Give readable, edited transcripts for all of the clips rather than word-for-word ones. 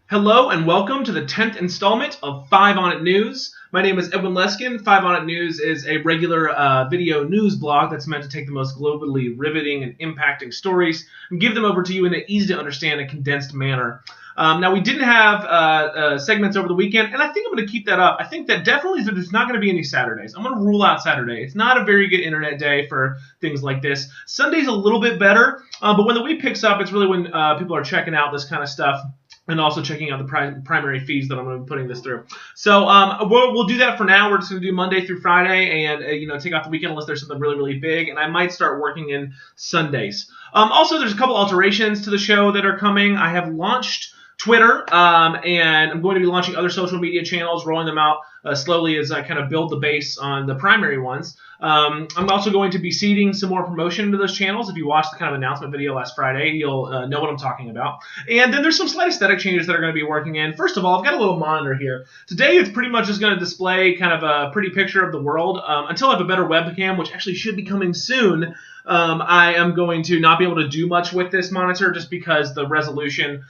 Hello and welcome to the 10th installment of 5 on It News. My name is Edwin Leskin. 5 on It News is a regular video news blog that's meant to take the most globally riveting and impacting stories and give them over to you in an easy to understand and condensed manner. Now, we didn't have segments over the weekend, and I think I'm going to keep that up. I think that definitely there's not going to be any Saturdays. I'm going to rule out Saturday. It's not a very good internet day for things like this. Sunday's a little bit better, but when the week picks up, it's really when people are checking out this kind of stuff. And also checking out the primary feeds that I'm going to be putting this through. So we'll do that for now. We're just going to do Monday through Friday and take off the weekend unless there's something really, really big. And I might start working in Sundays. Also, there's a couple alterations to the show that are coming. I have launched Twitter, and I'm going to be launching other social media channels, rolling them out slowly as I kind of build the base on the primary ones. I'm also going to be seeding some more promotion into those channels. If you watched the kind of announcement video last Friday, you'll know what I'm talking about. And then there's some slight aesthetic changes that are going to be working in. First of all, I've got a little monitor here. Today, it's pretty much just going to display kind of a pretty picture of the world. Until I have a better webcam, which actually should be coming soon, I am going to not be able to do much with this monitor just because the resolution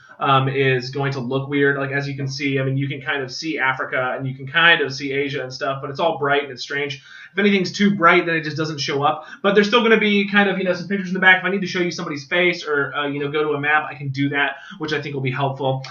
is going to look weird. Like, as you can see, I mean, you can kind of see Africa and you can kind of see Asia and stuff, but it's all bright and it's strange. If anything's too bright, then it just doesn't show up. But there's still going to be kind of, some pictures in the back. If I need to show you somebody's face or, go to a map, I can do that, which I think will be helpful.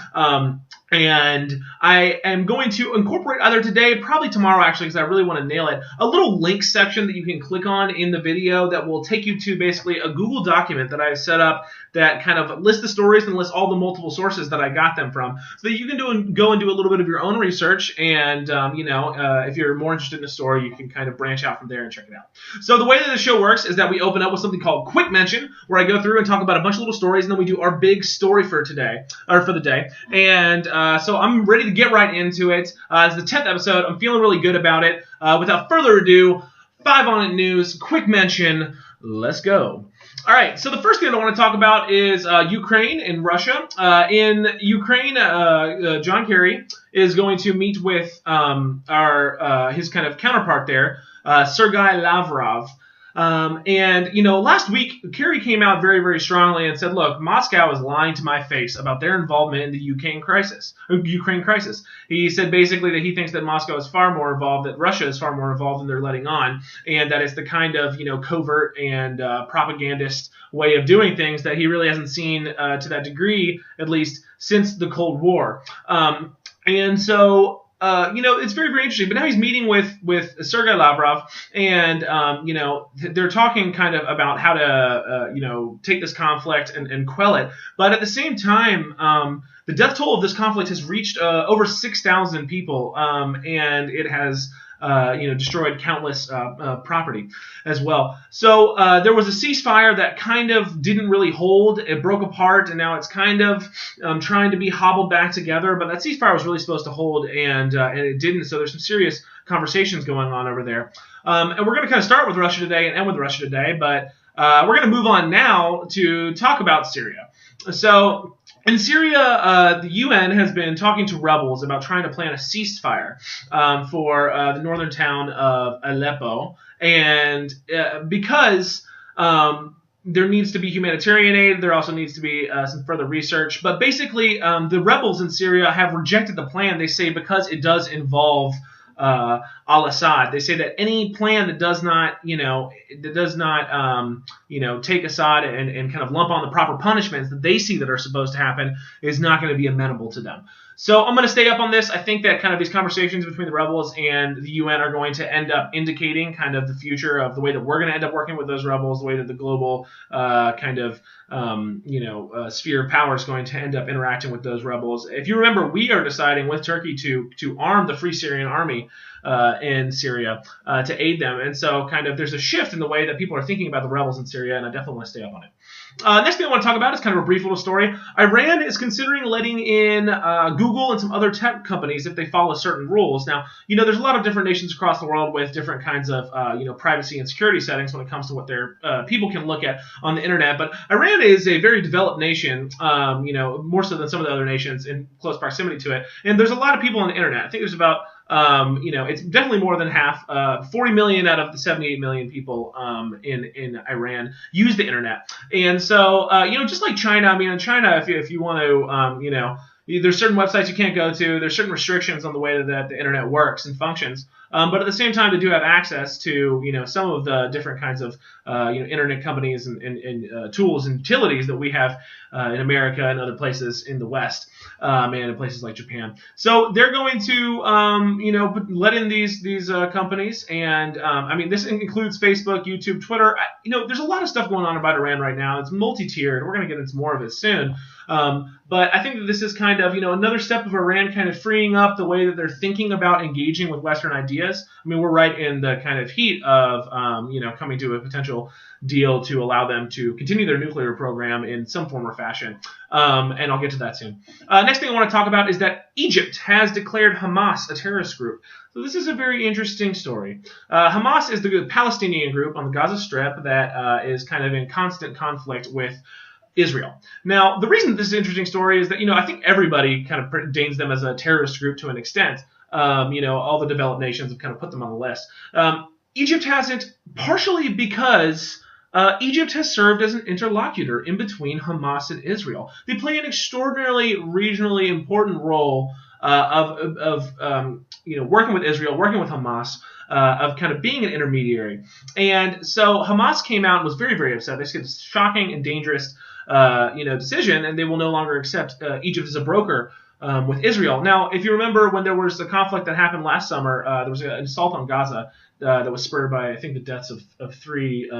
And I am going to incorporate either today, probably tomorrow actually, because I really want to nail it, a little link section that you can click on in the video that will take you to basically a Google document that I've set up that kind of lists the stories and lists all the multiple sources that I got them from, so that you can go and do a little bit of your own research. And, if you're more interested in a story, you can kind of branch out from there and check it out. So the way that the show works is that we open up with something called Quick Mention, where I go through and talk about a bunch of little stories, and then we do our big story for today, or for the day. And so I'm ready to get right into it. It's the 10th episode. I'm feeling really good about it. Without further ado, 5 on It News, Quick Mention. Let's go. All right, so the first thing I want to talk about is Ukraine and Russia. In Ukraine, John Kerry is going to meet with his kind of counterpart there, Sergei Lavrov. Last week, Kerry came out very, very strongly and said, look, Moscow is lying to my face about their involvement in the Ukraine crisis. He said basically that he thinks that Moscow is far more involved, that Russia is far more involved than they're letting on, and that it's the kind of, covert and propagandist way of doing things that he really hasn't seen to that degree, at least since the Cold War. It's very, very interesting. But now he's meeting with Sergei Lavrov, and, they're talking kind of about how to, take this conflict and quell it. But at the same time, the death toll of this conflict has reached over 6,000 people, and it has destroyed countless property as well. So there was a ceasefire that kind of didn't really hold. It broke apart, and now it's kind of trying to be hobbled back together. But that ceasefire was really supposed to hold, and it didn't. So there's some serious conversations going on over there. And we're going to kind of start with Russia today and end with Russia today. But we're going to move on now to talk about Syria. So in Syria, the UN has been talking to rebels about trying to plan a ceasefire for the northern town of Aleppo. And because there needs to be humanitarian aid, there also needs to be some further research. But basically, the rebels in Syria have rejected the plan, they say, because it does involve al-Assad. They say that any plan that does not, take Assad and kind of lump on the proper punishments that they see that are supposed to happen is not going to be amenable to them. So I'm going to stay up on this. I think that kind of these conversations between the rebels and the UN are going to end up indicating kind of the future of the way that we're going to end up working with those rebels, the way that the global sphere of power is going to end up interacting with those rebels. If you remember, we are deciding with Turkey to arm the Free Syrian Army in Syria to aid them. And so kind of there's a shift in the way that people are thinking about the rebels in Syria, and I definitely want to stay up on it. Next thing I want to talk about is kind of a brief little story. Iran is considering letting in Google and some other tech companies if they follow certain rules. Now, there's a lot of different nations across the world with different kinds of, privacy and security settings when it comes to what their people can look at on the internet. But Iran is a very developed nation, more so than some of the other nations in close proximity to it. And there's a lot of people on the internet. I think there's about it's definitely more than half. 40 million out of the 78 million people in Iran use the internet. And so, just like China, I mean, in China, if you want to, there's certain websites you can't go to. There's certain restrictions on the way that the internet works and functions. But at the same time, they do have access to some of the different kinds of internet companies and tools and utilities that we have in America and other places in the West and in places like Japan. So they're going to let in these companies, and I mean, this includes Facebook, YouTube, Twitter. There's a lot of stuff going on about Iran right now. It's multi-tiered. We're going to get into more of it soon. But I think that this is kind of, another step of Iran kind of freeing up the way that they're thinking about engaging with Western ideas. I mean, we're right in the kind of heat of, coming to a potential deal to allow them to continue their nuclear program in some form or fashion. And I'll get to that soon. Next thing I want to talk about is that Egypt has declared Hamas a terrorist group. So this is a very interesting story. Hamas is the Palestinian group on the Gaza Strip that is kind of in constant conflict with Israel. Now, the reason this is an interesting story is that, I think everybody kind of deigns them as a terrorist group to an extent. All the developed nations have kind of put them on the list. Egypt hasn't, partially because Egypt has served as an interlocutor in between Hamas and Israel. They play an extraordinarily regionally important role of working with Israel, working with Hamas, of kind of being an intermediary. And so Hamas came out and was very, very upset. They said it's a shocking and dangerous decision, and they will no longer accept Egypt as a broker with Israel. Now, if you remember when there was a conflict that happened last summer, there was an assault on Gaza that was spurred by, I think, the deaths of 3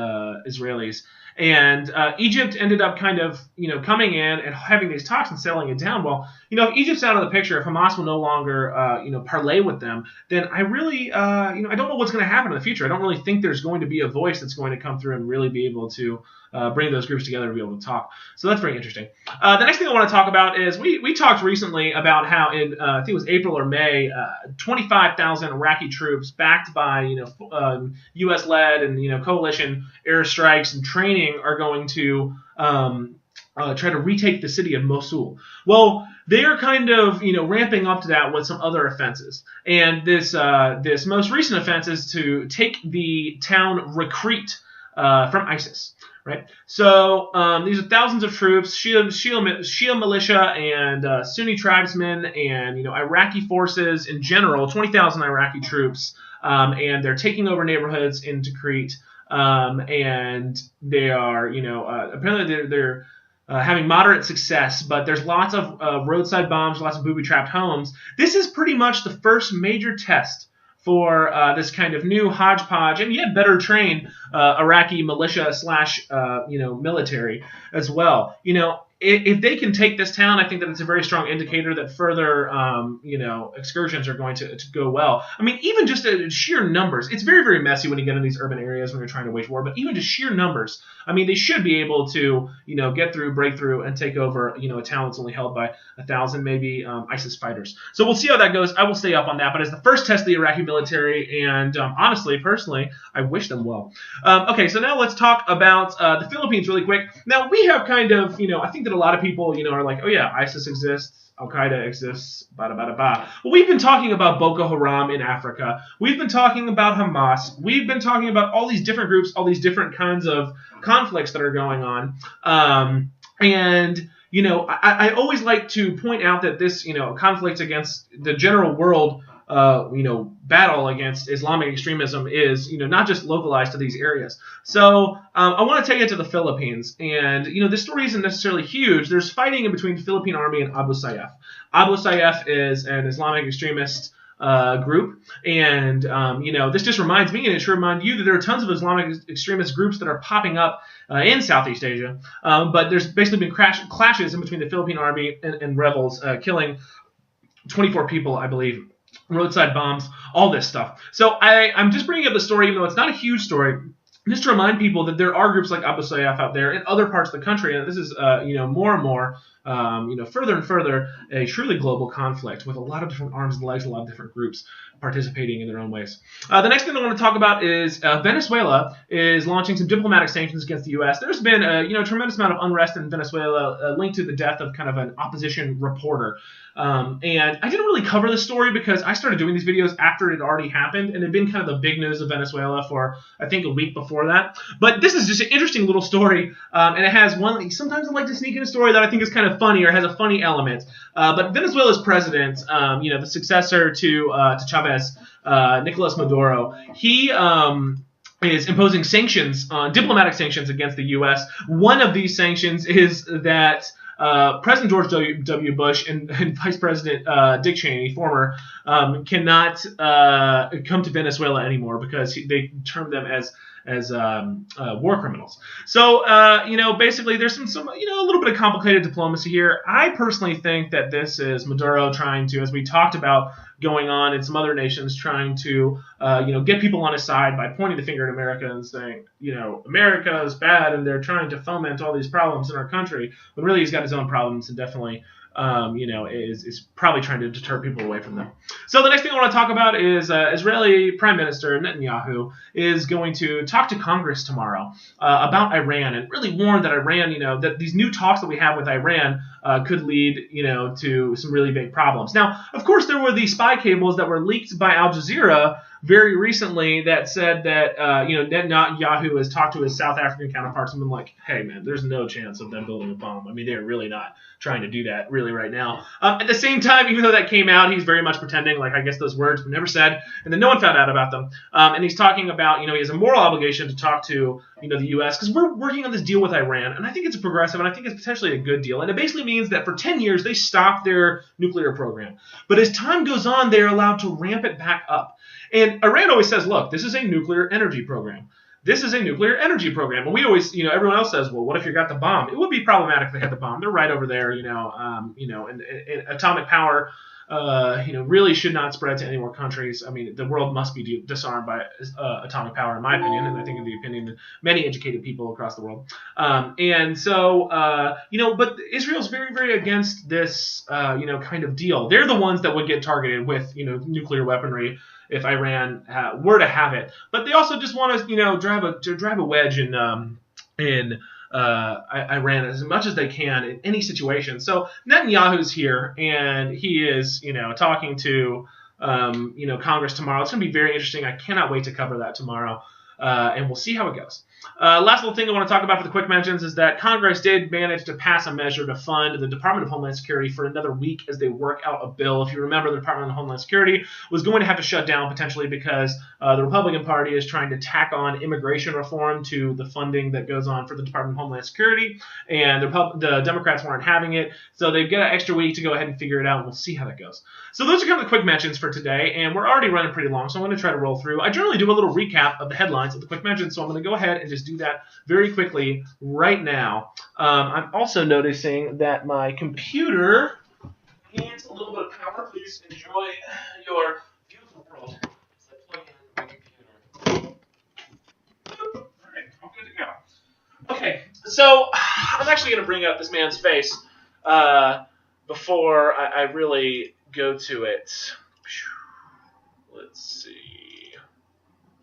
Israelis. And Egypt ended up kind of, coming in and having these talks and settling it down. Well, if Egypt's out of the picture, if Hamas will no longer, parlay with them, then I really, I don't know what's going to happen in the future. I don't really think there's going to be a voice that's going to come through and really be able to bring those groups together to be able to talk. So that's very interesting. The next thing I want to talk about is we talked recently about how in, I think it was April or May, 25,000 Iraqi troops backed by, U.S.-led and, coalition airstrikes and training are going to try to retake the city of Mosul. Well, they are kind of, ramping up to that with some other offenses. And this most recent offense is to take the town Tikrit from ISIS. Right, so these are thousands of troops, Shia militia and Sunni tribesmen and Iraqi forces in general, 20,000 Iraqi troops, and they're taking over neighborhoods in Tikrit, and they are apparently they're having moderate success, but there's lots of roadside bombs, lots of booby-trapped homes. This is pretty much the first major test for this kind of new hodgepodge and yet better trained Iraqi militia / military as well. If they can take this town, I think that it's a very strong indicator that further, excursions are going to go well. I mean, even just sheer numbers, it's very, very messy when you get in these urban areas when you're trying to wage war, but even just sheer numbers, I mean, they should be able to, get through, break through, and take over, a town that's only held by 1,000 maybe ISIS fighters. So we'll see how that goes. I will stay up on that, but as the first test of the Iraqi military, and honestly, personally, I wish them well. Okay, so now let's talk about the Philippines really quick. Now, we have kind of, I think that a lot of people, are like, oh yeah, ISIS exists, Al-Qaeda exists, Well, we've been talking about Boko Haram in Africa. We've been talking about Hamas. We've been talking about all these different groups, all these different kinds of conflicts that are going on. I always like to point out that this, conflict against the general world, battle against Islamic extremism is, not just localized to these areas. So I want to take it to the Philippines. And, this story isn't necessarily huge. There's fighting in between the Philippine Army and Abu Sayyaf. Abu Sayyaf is an Islamic extremist group. And, this just reminds me, and it should remind you, that there are tons of Islamic extremist groups that are popping up in Southeast Asia. But there's basically been clashes in between the Philippine Army and rebels, killing 24 people, I believe. Roadside bombs, all this stuff. So I'm just bringing up the story, even though it's not a huge story, just to remind people that there are groups like Abu Sayyaf out there in other parts of the country, and this is, more and more, further and further, a truly global conflict with a lot of different arms and legs, a lot of different groups participating in their own ways. The next thing I want to talk about is Venezuela is launching some diplomatic sanctions against the U.S. There's been a tremendous amount of unrest in Venezuela linked to the death of kind of an opposition reporter. And I didn't really cover this story because I started doing these videos after it had already happened, and it had been kind of the big news of Venezuela for, I think, a week before that. But this is just an interesting little story, and it has one. Sometimes I like to sneak in a story that I think is kind of funny or has a funny element. But Venezuela's president, the successor to Chavez, Nicolas Maduro, he is imposing sanctions, diplomatic sanctions against the U.S. One of these sanctions is that President George W. Bush and Vice President Dick Cheney, former, cannot come to Venezuela anymore because they term them as war criminals. So, basically there's some a little bit of complicated diplomacy here. I personally think that this is Maduro trying to, as we talked about going on in some other nations, trying to, get people on his side by pointing the finger at America and saying, America is bad and they're trying to foment all these problems in our country. But really he's got his own problems and definitely is probably trying to deter people away from them. So the next thing I want to talk about is Israeli Prime Minister Netanyahu is going to talk to Congress tomorrow about Iran and really warn that Iran, that these new talks that we have with Iran could lead, to some really big problems. Now, of course, there were these spy cables that were leaked by Al Jazeera very recently that said that, Netanyahu has talked to his South African counterparts and been like, hey, man, there's no chance of them building a bomb. I mean, they're really not trying to do that really right now. At the same time, even though that came out, he's very much pretending like, I guess those words were never said, and then no one found out about them. And he's talking about, he has a moral obligation to talk to, the U.S. because we're working on this deal with Iran, and I think it's a progressive, and I think it's potentially a good deal. And it basically means that for 10 years, they stopped their nuclear program. But as time goes on, they're allowed to ramp it back up. And Iran always says, look, this is a nuclear energy program. This is a nuclear energy program. And we always, everyone else says, well, what if you got the bomb? It would be problematic if they had the bomb. They're right over there, and atomic power, really should not spread to any more countries. I mean, the world must be disarmed by atomic power, in my opinion, and I think in the opinion of many educated people across the world. But Israel's very, very against this, kind of deal. They're the ones that would get targeted with, nuclear weaponry if Iran were to have it. But they also just want to, drive a wedge in Iran as much as they can in any situation. So Netanyahu's here, and he is, talking to, Congress tomorrow. It's going to be very interesting. I cannot wait to cover that tomorrow, and we'll see how it goes. Last little thing I want to talk about for the quick mentions is that Congress did manage to pass a measure to fund the Department of Homeland Security for another week as they work out a bill. If you remember, the Department of Homeland Security was going to have to shut down potentially because the Republican Party is trying to tack on immigration reform to the funding that goes on for the Department of Homeland Security, and the Democrats weren't having it, so they've got an extra week to go ahead and figure it out, and we'll see how that goes. So those are kind of the quick mentions for today, and we're already running pretty long, so I'm going to try to roll through. I generally do a little recap of the headlines of the quick mentions, so I'm going to go ahead and just do that very quickly right now. I'm also noticing that my computer needs a little bit of power. Please enjoy your beautiful world as I plug in my computer. All right, I'm good to go. Okay, so I'm actually going to bring up this man's face before I really go to it. Let's see.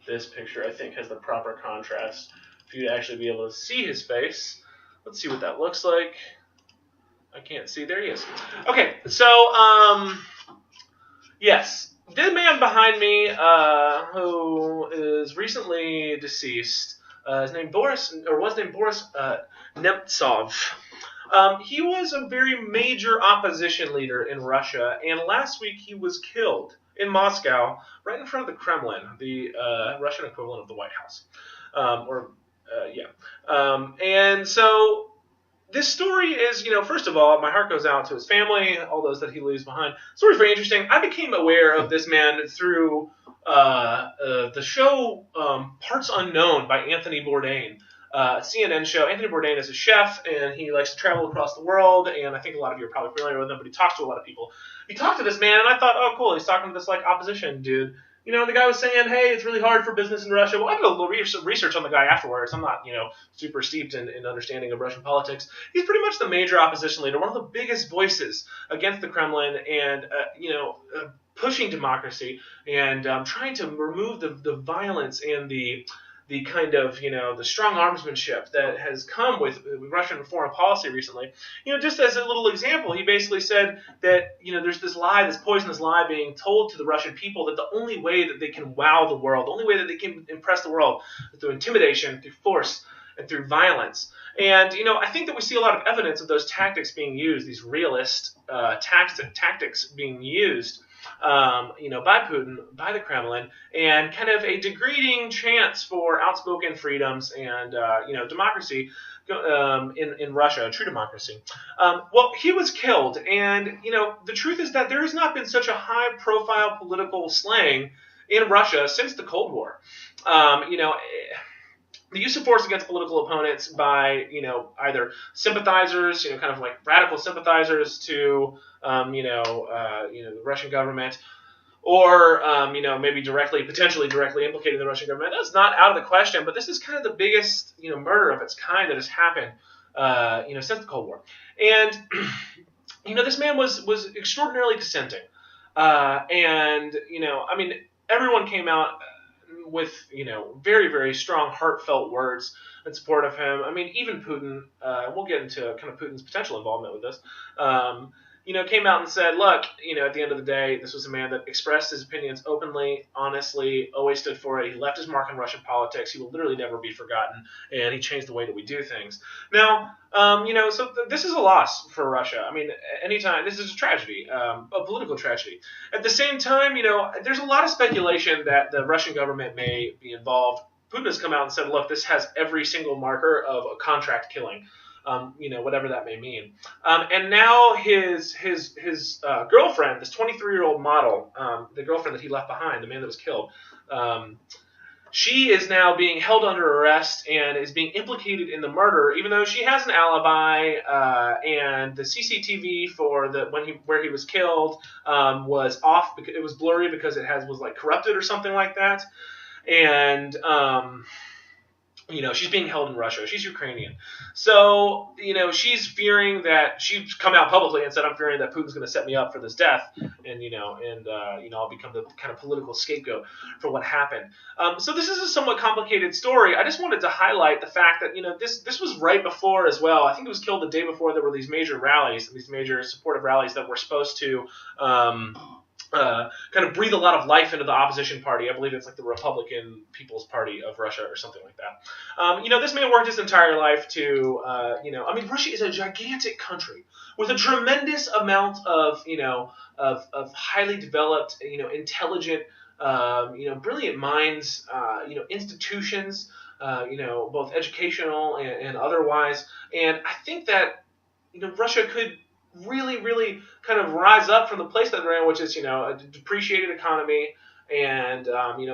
This picture, I think, has the proper contrast for you to actually be able to see his face. Let's see what that looks like. I can't see. There he is. Okay, so, yes. The man behind me, who is recently deceased, was named Boris Nemtsov. He was a very major opposition leader in Russia, and last week he was killed in Moscow, right in front of the Kremlin, the Russian equivalent of the White House. And so this story is, first of all, my heart goes out to his family, all those that he leaves behind. The story's very interesting. I became aware of this man through the show Parts Unknown by Anthony Bourdain. CNN show. Anthony Bourdain is a chef, and he likes to travel across the world, and I think a lot of you are probably familiar with him, but he talks to a lot of people. He talked to this man, and I thought, oh, cool, he's talking to this, opposition dude. The guy was saying, hey, it's really hard for business in Russia. Well, I did a little research on the guy afterwards. I'm not, super steeped in understanding of Russian politics. He's pretty much the major opposition leader, one of the biggest voices against the Kremlin and, pushing democracy and trying to remove the violence and the kind of, the strong armsmanship that has come with Russian foreign policy recently. Just as a little example, he basically said that, there's this poisonous lie being told to the Russian people that the only way that they can wow the world, the only way that they can impress the world is through intimidation, through force, and through violence. And, I think that we see a lot of evidence of those tactics being used, these realist tactics being used, by Putin, by the Kremlin, and kind of a degrading chance for outspoken freedoms and, democracy in Russia, true democracy. Well, he was killed, and, the truth is that there has not been such a high-profile political slaying in Russia since the Cold War. The use of force against political opponents by, either sympathizers, kind of like radical sympathizers to, the Russian government, or, maybe potentially directly implicating the Russian government. That's not out of the question, but this is kind of the biggest, murder of its kind that has happened, since the Cold War. And, this man was extraordinarily dissenting. Everyone came out with, very, very strong, heartfelt words in support of him. I mean, even Putin, we'll get into kind of Putin's potential involvement with this, came out and said, look, at the end of the day, this was a man that expressed his opinions openly, honestly, always stood for it. He left his mark on Russian politics. He will literally never be forgotten, and he changed the way that we do things. Now, this is a loss for Russia. I mean, anytime, this is a tragedy, a political tragedy. At the same time, there's a lot of speculation that the Russian government may be involved. Putin has come out and said, look, this has every single marker of a contract killing. Whatever that may mean. And now his girlfriend, this 23-year-old model, the girlfriend that he left behind, the man that was killed, she is now being held under arrest and is being implicated in the murder, even though she has an alibi, and the CCTV for where he was killed was off because it was blurry because it was like corrupted or something like that, and she's being held in Russia. She's Ukrainian. So, she's fearing that she's come out publicly and said, I'm fearing that Putin's going to set me up for this death. And, I'll become the kind of political scapegoat for what happened. So this is a somewhat complicated story. I just wanted to highlight the fact that, this was right before as well. I think it was killed the day before there were these major rallies, these major supportive rallies that were supposed to, kind of breathe a lot of life into the opposition party. I believe it's like the Republican People's Party of Russia or something like that. This man worked his entire life to, Russia is a gigantic country with a tremendous amount of, of highly developed, intelligent, brilliant minds, institutions, both educational and otherwise. And I think that, Russia could really, really kind of rise up from the place that they're in, which is, a depreciated economy and,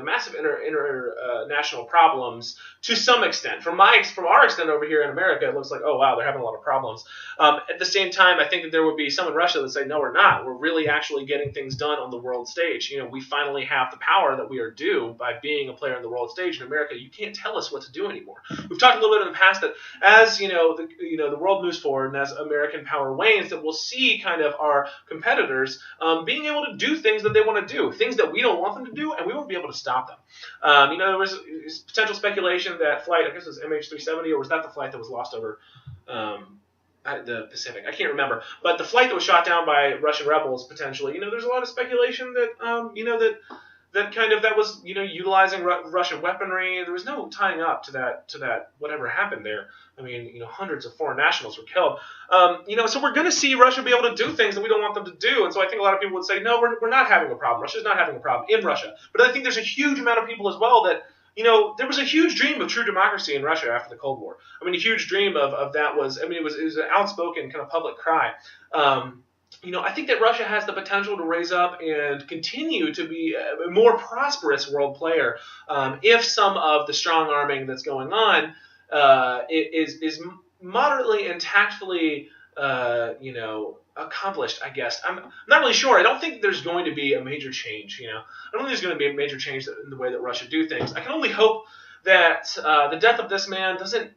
massive international problems to some extent. From our extent over here in America, it looks like, oh, wow, they're having a lot of problems. At the same time, I think that there would be some in Russia that say, no, we're not. We're really actually getting things done on the world stage. We finally have the power that we are due by being a player in the world stage. In America, you can't tell us what to do anymore. We've talked a little bit in the past that as, the world moves forward and as American power wanes, that we'll see kind of our competitors being able to do things that they want to do, things that we don't want them to do, and we won't be able to stop them. There was potential speculation that flight, I guess it was MH370, or was that the flight that was lost over the Pacific? I can't remember. But the flight that was shot down by Russian rebels, potentially, there's a lot of speculation that, that was, utilizing Russian weaponry. There was no tying up to that whatever happened there. I mean, hundreds of foreign nationals were killed. So we're going to see Russia be able to do things that we don't want them to do. And so I think a lot of people would say, no, we're not having a problem. Russia's not having a problem in Russia. But I think there's a huge amount of people as well that, there was a huge dream of true democracy in Russia after the Cold War. I mean, a huge dream of that was, it was an outspoken kind of public cry. I think that Russia has the potential to raise up and continue to be a more prosperous world player if some of the strong arming that's going on is moderately and tactfully, accomplished, I guess. I'm not really sure. I don't think there's going to be a major change, I don't think there's going to be a major change in the way that Russia do things. I can only hope that the death of this man doesn't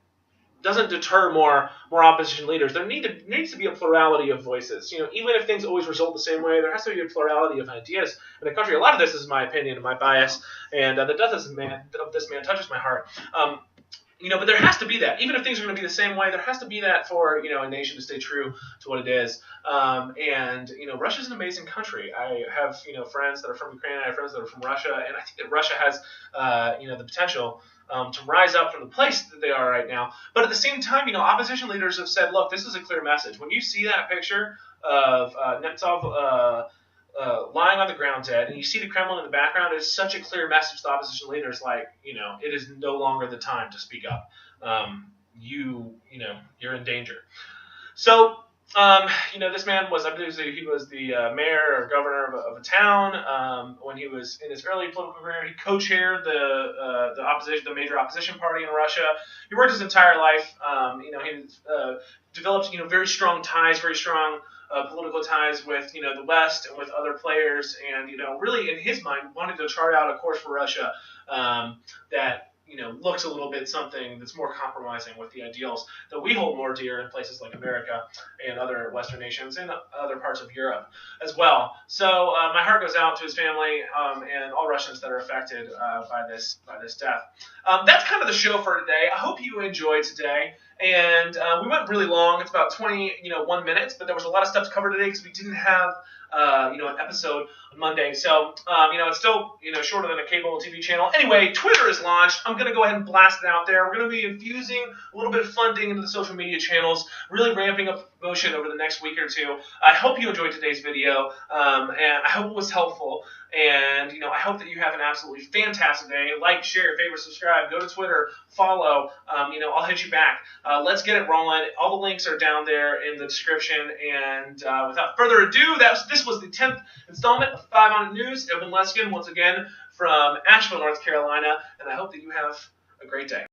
deter more opposition leaders. There needs to be a plurality of voices. Even if things always result the same way, there has to be a plurality of ideas in the country. A lot of this is my opinion and my bias, and the death of this man touches my heart. But there has to be that. Even if things are going to be the same way, there has to be that for, a nation to stay true to what it is. Russia's an amazing country. I have, friends that are from Ukraine. I have friends that are from Russia. And I think that Russia has, the potential to rise up from the place that they are right now. But at the same time, opposition leaders have said, look, this is a clear message. When you see that picture of Nemtsov lying on the ground dead, and you see the Kremlin in the background, it's such a clear message to opposition leaders, like, it is no longer the time to speak up. You're in danger. So, this man was, I believe he was the mayor or governor of a town. When he was in his early political career, he co-chaired the major opposition party in Russia. He worked his entire life. He developed, very strong ties, very strong political ties with, the West and with other players, and, really in his mind wanted to chart out a course for Russia that, looks a little bit something that's more compromising with the ideals that we hold more dear in places like America and other Western nations and other parts of Europe as well. So my heart goes out to his family and all Russians that are affected by this death. That's kind of the show for today. I hope you enjoyed today. And we went really long. It's about 1 minutes, but there was a lot of stuff to cover today because we didn't have an episode on Monday. So, it's still, shorter than a cable TV channel. Anyway, Twitter is launched. I'm going to go ahead and blast it out there. We're going to be infusing a little bit of funding into the social media channels, really ramping up promotion over the next week or two. I hope you enjoyed today's video, and I hope it was helpful. And, I hope that you have an absolutely fantastic day. Like, share, favorite, subscribe. Go to Twitter, follow. I'll hit you back. Let's get it rolling. All the links are down there in the description. And without further ado, this was the 10th installment of 5 on It News. Edwin Leskin, once again, from Asheville, North Carolina. And I hope that you have a great day.